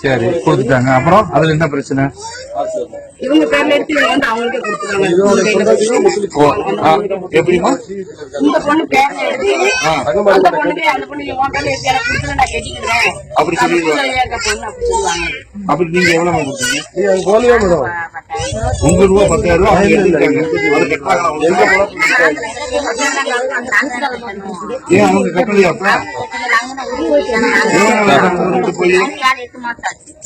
சரி கொடுத்துட்டாங்க. அப்புறம் அதுல என்ன பிரச்சனை? இவங்க பேர்ல எடுத்து வந்து அவங்களுக்கே கொடுத்துருவாங்க. எப்படிமா இந்த பொண்ணு பேர்ல எடுத்து அந்த பொண்ணுக்கு அந்த பொண்ணு உன் பேர்ல எடுத்து எனக்கு கொடுத்து நான் கட்டிக்கிறேன் அப்படி சொல்லிடுவாங்க. அப்படி சொல்லுவாங்க. அப்படி நீங்க எவ்வளவு கொடுத்தீங்க? ₹1000 10,000 அவங்க எடுத்துட்டாங்க. அது கட்டாங்க. ஏன் அவங்க கட்டலையா? போய்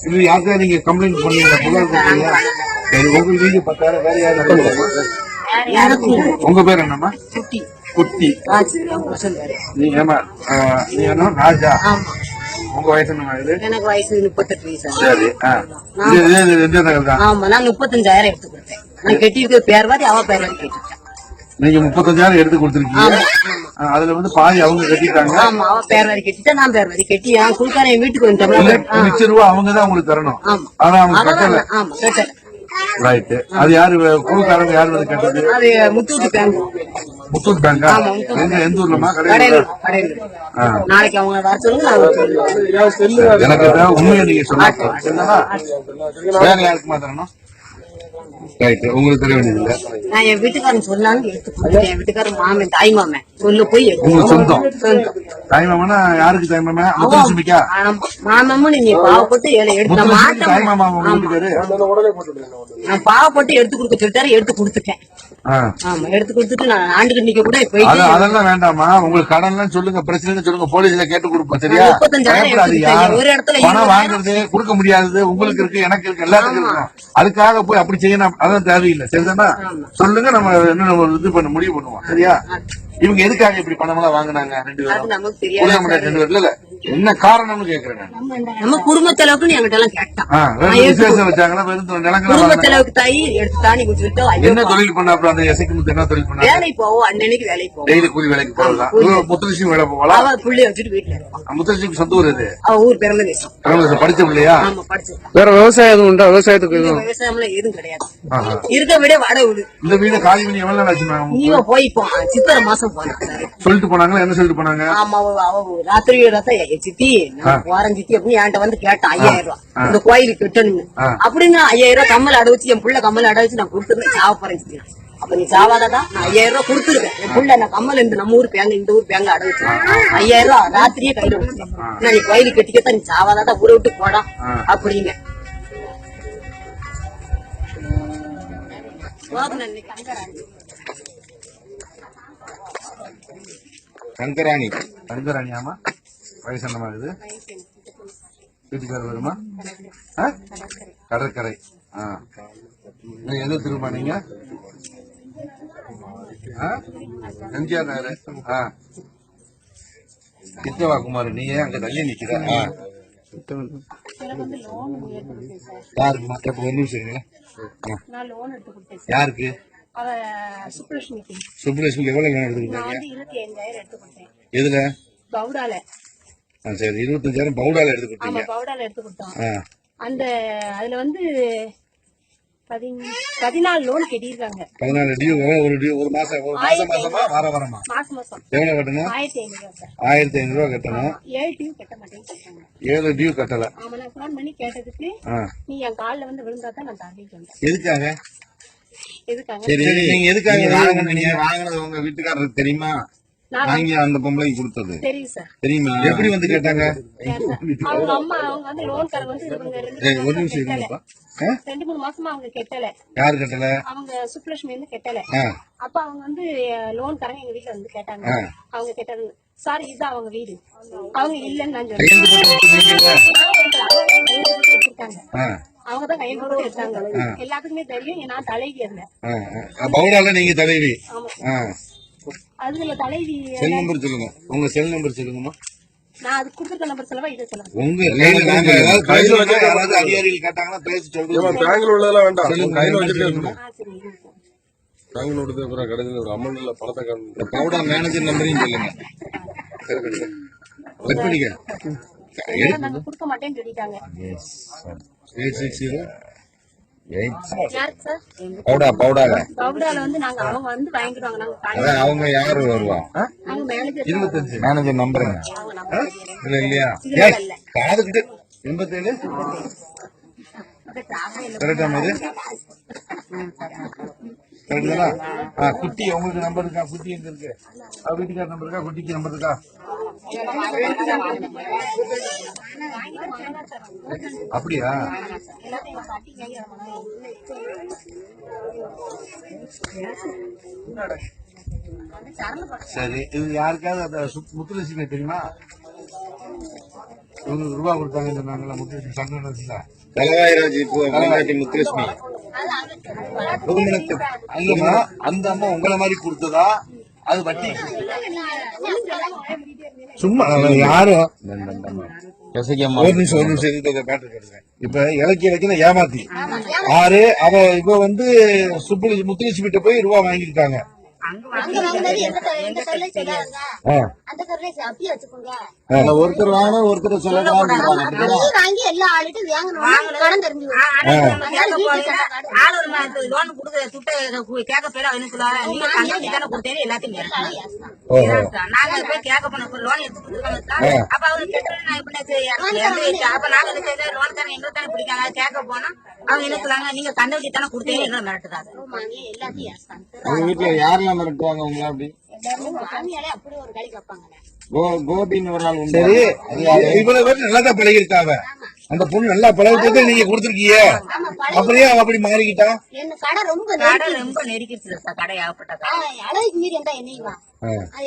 இது யாருக்கா நீங்க கம்ப்ளைண்ட் பண்ணீங்க, புகார் கொடுத்தீங்க? சரி, உங்களுக்கு நீங்க 10,000 வேற யாரும்? உங்க பேர் என்னம்மா? குட்டி. நீ ஏமா நீ என்ன ராஜா? உங்க வயசு என்ன? இது எனக்கு வயசு 38 வயசு. சரி. ஆமா, நான் 35,000 எடுத்து கொடுத்தேன். நான் கட்டியிருக்க பேர் வாரி அவ பேர் வாரி கேட்டுட்டேன். நீங்க 35,000 எடுத்து கொடுத்துருக்கீங்க. அதுல வந்து பாதி அவங்க கட்டிட்டாங்க. ஆமா, அவ பேர் வாரி கட்டிட்டா நான் பேர் வாரி கட்டி குழுக்கான என் வீட்டுக்கு வந்துட்டோம். ₹1,00,000 அவங்க தான் உங்களுக்கு தரணும். ஆனா அவங்க கட்டல. ஆமா, கட்டல. ரைட். அது யாரு குழுக்காரங்க? யாரு வந்து கட்டது? அது முத்தூட் பேங்க். முத்தூட் பேங்கா? எந்த ஊர்லமா? கடையில. நாளைக்கு அவங்க வர சொல்லுங்க. எனக்கு உண்மையை நீங்க சொன்னா வேற யாருக்குமா தரணும்? ரைட். உங்களுக்கு தெரிய வேண்டியது இல்ல. நான் என் வீட்டுக்காரன் சொன்னாலும் எடுத்துக்கொடுத்தேன். என் வீட்டுக்காரன் மாமன் தாய் மாமன் சொல்ல போய் உங்களுக்கு சொந்தம் தாய் மாமனா? யாருக்கு தாய் மாமா? முத்துலட்சுமிக்கா? மாமன் நீ பாவப்பட்டு எடுத்த மாட்டேன். தாய் மாமா உங்க பேரு? நான் பாவப்பட்டு எடுத்து கொடுக்க சொல்லிட்டாரு, எடுத்து கொடுத்துட்டேன். ஆமா, எடுத்து கொடுத்துட்டு நான் ஆண்டு கண்டிக்க கூட போயிட்டு. அதெல்லாம் வேண்டாமா, உங்களுக்கு கடன் சொல்லுங்க, பிரச்சனை சொல்லுங்க, போலீஸ்ல கேட்டு கொடுப்போம். சரியா? 35,000 ஒரு இடத்துல பணம் வாங்குறது கொடுக்க முடியாது. உங்களுக்கு இருக்கு, எனக்கு இருக்கு, எல்லாத்துக்கும் இருக்கும். அதுக்காக போய் அப்படி செய்யணும், அதான் தேவையில்லை. சரிதானா? சொல்லுங்க, நம்ம என்ன இது பண்ண முடிவு பண்ணுவோம். சரியா? இவங்க எதுக்காக இப்படி பணம் எல்லாம் வாங்கினாங்க? 2 பேரும் 2 பேர்ல என்ன காரணம்னு கேக்குறேன். நம்ம குடும்ப செலவுக்கு என்கிட்ட எல்லாம் கேட்டான். விசேஷம் வச்சாங்கன்னா குடும்ப செலவுக்கு தாய் எடுத்து தாண்டி குடிச்சுட்டு என்ன தொழில் பண்ண? அப்புறம் அந்த இசைக்கு என்ன தொழில் பண்ண? வேலைக்கு போவோம், அன்னைக்கு வேலைக்கு போவோம். டெய்லி கூலி வேலைக்கு போகலாம். முத்துலட்சுமி வேலை போகலாம். அவ புள்ளி வச்சுட்டு வீட்டுல இருப்பான். முத்துலட்சுமிக்கு சொந்த ஊர் இது? அவ ஊர் பெருமதேசம். படிச்ச பிள்ளையா? ஆமா, படிச்சு. வேற விவசாயம் எதுவும் உண்டா? விவசாயத்துக்கு விவசாயம் எதுவும் கிடையாது. இருக்க விட வாடகை வீடு. இந்த வீடு காலி பண்ணி எவ்வளவு நாள் ஆச்சுமா? நீங்க போய் சித்திரை மாசம் போனாங்க. சொல்லிட்டு போனாங்களா? என்ன சொல்லிட்டு போனாங்க? ஆமா, ராத்திரி சித்தி வாரம் சித்தி அப்படின்னு என்கிட்ட வந்து கேட்டான். 5,000 இந்த கோயிலுக்கு கட்டணும் அப்படின்னு. 5,000 கம்மல் அடை வச்சு, என் புள்ள கம்மல் அடை வச்சு நான் கொடுத்துருந்தேன். சாவ போறேன் சித்தி. அப்ப நீ சாவாதான் நான் 5,000 கொடுத்துருக்கேன். என் புள்ள நான் கம்மல் இருந்து நம்ம ஊர் பேங்க, இந்த ஊர் பேங்க அடை வச்சு 5,000 ராத்திரியே கையில வச்சுட்டேன். நீ கோயிலுக்கு கட்டிக்கத்தான், நீ சாவாதான் ஊரை விட்டு போடா அப்படிங்க. சங்கராணி. சங்கராணி. ஆமா. வயசு என்னமா இது? வீட்டுக்காரர் வருமா? கடற்கரை. எது திரும்ப நீங்க? எம்ஜிஆர் நகர். கிட்டவா குமார்? நீ அங்க தள்ளி நிக்கிற? யாருக்குமா? ஒரு நிமிஷம். யாருக்கு? சுப்புலட்சுமிக்கு எவ்வளவு லோன் எடுத்துக்கிட்டாங்க? 25,000 எடுத்துக்கிட்டேன். எதுல? பவுடால. சரி, 25,000 பவுடால எடுத்துக்கிட்டீங்க. ஆமா, பவுடால எடுத்துக்கிட்டோம். அந்த அதுல வந்து 14 லோன் கட்டியிருக்காங்க. 14 டியூ. ஒரு மாசம் மாசமா வாரமா? மாசம். எவ்வளவு கட்டணும்? 1,500 கட்டணும். 7 டியூ கட்ட மாட்டேன்னு. 7 டியூ கட்டல. ஆமா, நான் போன் பண்ணி கேட்டதுக்கு நீ என் கால்ல வந்து விழுந்தாதான் நான் தரேன்னு சொன்னேன். எதுக்காக? சரி, நீங்க எதுக்காக வாங்கினது உங்க வீட்டுக்காரருக்கு தெரியுமா? வாங்கி அந்த பொம்பளைக்கு கொடுத்தது தெரியுமா? எப்படி வந்து கேட்டாங்க? ஒரு நிமிஷம் இருங்கப்பா. 2-3 மாசமா அவங்க கெட்டல. யாரு கட்டல? அவங்க சுப்புலட்சுமி வந்து கெட்டல. அப்ப அவங்க வந்து லோன் தரங்க எங்க வீட்டுல வந்து கேட்டாங்க. அவங்க கேட்டாங்க, சாரி இதுதான் அவங்க வீடு. அவங்க இல்லன்னு நான் சொன்னேன். அவங்கதான் கையை போட்டு எடுத்தாங்க. எல்லாத்துக்குமே தெரியும், நான் தலைவி. அதுல பவுடால நீங்க தலைவி. அதுல தலைவி செல் நம்பர் சொல்லுங்க, உங்க செல் நம்பர் சொல்லுங்கம்மா. நான் அது கொடுத்துருக்க நம்பர் சொல்லவா இதை சொல்லுங்க. உங்க யாராவது அதிகாரிகள் கேட்டாங்கன்னா பேசி சொல்லுங்க. பேங்க்ல உள்ளதெல்லாம் வேண்டாம், கையில வச்சுட்டு சரி பேங்க்ல உள்ளது அப்புறம் கடைசியில் ஒரு அமௌண்ட்ல பணத்தை காணும். பவுடா மேனேஜர் நம்பரையும் சொல்லுங்க. எப்படிங்க நாங்க கொடுக்க மாட்டேன்னு சொல்லிட்டாங்க. 860 யாருக்கு சார்? பவுடால பவுடால வந்து நாங்க அவங்க வந்து வாங்கிடுவாங்க. நாங்க அதான் அவங்க யாரு வருவா? நாங்க மேனேஜர் 25 மேனேஜர் நம்பருங்க. அவங்க நம்பர் இல்ல இல்லையா? இல்ல. காதுகிட்ட 87 கரெக்டா மாதிரி கரெக்டா? குட்டி உங்களுக்கு நம்பர் இருக்கா? குட்டி எங்க இருக்கு? வீட்டுக்கார நம்பர் இருக்கா? குட்டிக்கு நம்பர் இருக்கா? அப்படியா? சரி, இது யாருக்காவது அந்த முத்துலட்சுமி தெரியுமா? இவங்களுக்கு ரூபா கொடுத்தாங்க சொன்னாங்களா? முத்துலட்சுமி சங்கத்துல தலவாயிராஜ் முத்துலட்சுமி ஐயம்மா, அந்த அம்மா உங்களை மாதிரி கொடுத்ததா? அது வட்டி சும்மா யாரும் ஒரு நிமிஷம் இப்ப இலக்கிய ஏமாத்தி ஆறு அவ இப்ப வந்து முத்துலட்சுமி கிட்ட போய் ரூபா வாங்கிருக்காங்க. ஒருத்தர் வாங்க ஒருத்தர் சொல்லலாம். எல்லா ஆளுட்டும் கடன் தெரிஞ்சு லோன் கொடுக்குற துட்டை கேட்க போயிட நீங்க தானே கொடுத்தேன் எல்லாத்தையும் நாங்க போய் கேட்க போன லோன் எடுத்து கொடுத்துருக்காங்க. அப்ப அவங்க அப்ப நாங்க லோன் தானே எங்களுக்கு தானே பிடிக்காங்க. கேட்க போனா அவங்க என்ன சொல்றாங்க, நீங்க கண்டவட்டி தானே கொடுத்தேன் எங்களை மிரட்டுறாங்க. உங்க வீட்டுல யாரெல்லாம் மிரட்டுவாங்க உங்களை? அப்படி அப்படி ஒரு கை கேட்பாங்க. கோபின்னு ஒரு நாள் சரி, இவ்வளவு பேர் நல்லா தான் பழகிருக்காங்க. அந்த பொண்ணு நல்லா பழகிட்டு நீங்க கொடுத்துருக்கீங்க, அப்படியே அப்படி மாறிக்கிட்டா? என்ன கடை ரொம்ப நெருக்கிடுச்சு சார். கடை ஆகப்பட்ட அளவுக்கு மீறி இருந்தா என்னையுமா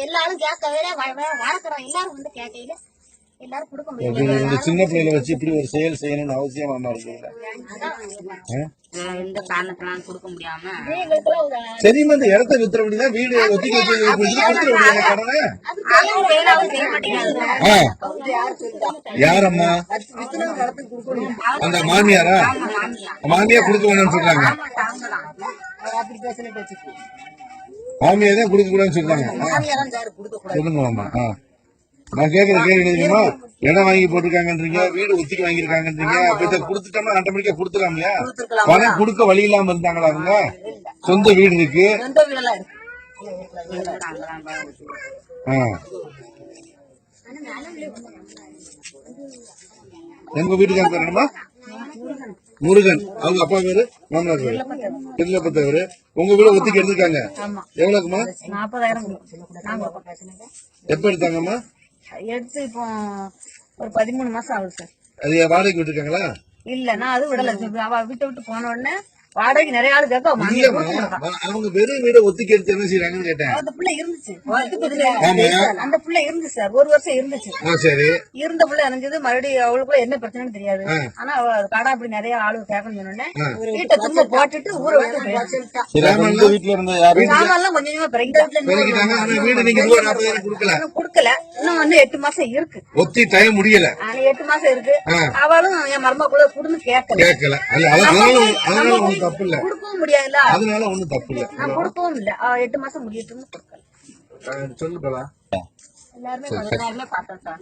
எல்லாரும் கேட்கவே வளர்க்குறோம். எல்லாரும் வந்து கேட்கையில எல்லாரும் கொடுக்க முடியாது. இந்த சின்ன பிள்ளைகளை வச்சு இப்படி ஒரு செயல் செய்யணும்னு அவசியமா இருக்குல்ல? இந்த காரணத்தினால கொடுக்க முடியாம சரிம்மா, இந்த இடத்த வித்துற முடியுதா? வீடு ஒத்திக்க செய்ய கடனை யாரம்மா? அந்த மாமியாரா? மாமியா கொடுக்க வேணும்னு சொல்றாங்க. மாமியா தான் கொடுக்க கூடாதுன்னு சொல்றாங்க. சொல்லுங்க மாமா. நான் கேக்குற கேள்வி தெரியுமா? இடம் வாங்கி போட்டிருக்காங்கன்றீங்க, வீடு ஒத்திக்கு வாங்கிருக்காங்கன்றீங்க. அப்ப இதை கொடுத்துட்டோம்னா ஆட்டோமேட்டிக்கா கொடுத்துக்கலாம் இல்லையா? பணம் கொடுக்க வழி இல்லாம இருந்தாங்களா அவங்க? சொந்த வீடு இருக்கு. எங்க வீட்டுக்கார பேர் என்னமா? முருகன். அவங்க அப்பா பேரு மாமனார் பேரு தில்லப்பத்தவரு. உங்க வீடு ஒத்திக்கு எடுத்துருக்காங்க. எவ்வளவுக்குமா? 40,000. எப்ப எடுத்தாங்கம்மா? எடுத்து இப்போ ஒரு 13 மாசம் ஆகுது சார். அது வாடகைக்கு விட்டுருக்காங்களா? இல்ல, நான் அது விடல. அவ வீட்டை விட்டு போன உடனே வாடகைக்கு நிறைய ஆளு கேட்க அவங்க வெறும் வீட ஒத்திக்கு எடுத்து என்ன செய்யறாங்கன்னு கேட்டேன். அந்த பிள்ளை இருந்துச்சு, அந்த பிள்ளை இருந்துச்சு சார். 1 வருஷம் இருந்துச்சு. சரி, இருந்த பிள்ளை இறஞ்சது. மறுபடியும் அவளுக்குள்ள என்ன பிரச்சனைன்னு தெரியாது. ஆனா அவ கடை அப்படி நிறைய ஆளு கேட்கணும்னு சொன்னோடனே வீட்டை திரும்ப போட்டுட்டு ஊரை விட்டு வீட்டுல இருந்த சாமான்லாம் கொஞ்சம் கொடுக்கல. இன்னும் வந்து 8 மாசம் இருக்கு. ஒத்தி டைம் முடியல. 8 மாசம் இருக்கு. அவளும் என் மருமக கூட குடுன்னு கேட்கல. தப்பு இல்ல, கொடுக்கவும் முடியாதுல்ல. அதனால ஒண்ணும் தப்பு இல்ல. நான் கொடுக்கவும் இல்ல. 8 மாசம் முடியட்டும்னு கொடுக்கல. சொல்லு போலாம். எல்லாருமே பார்த்தோம் சார்.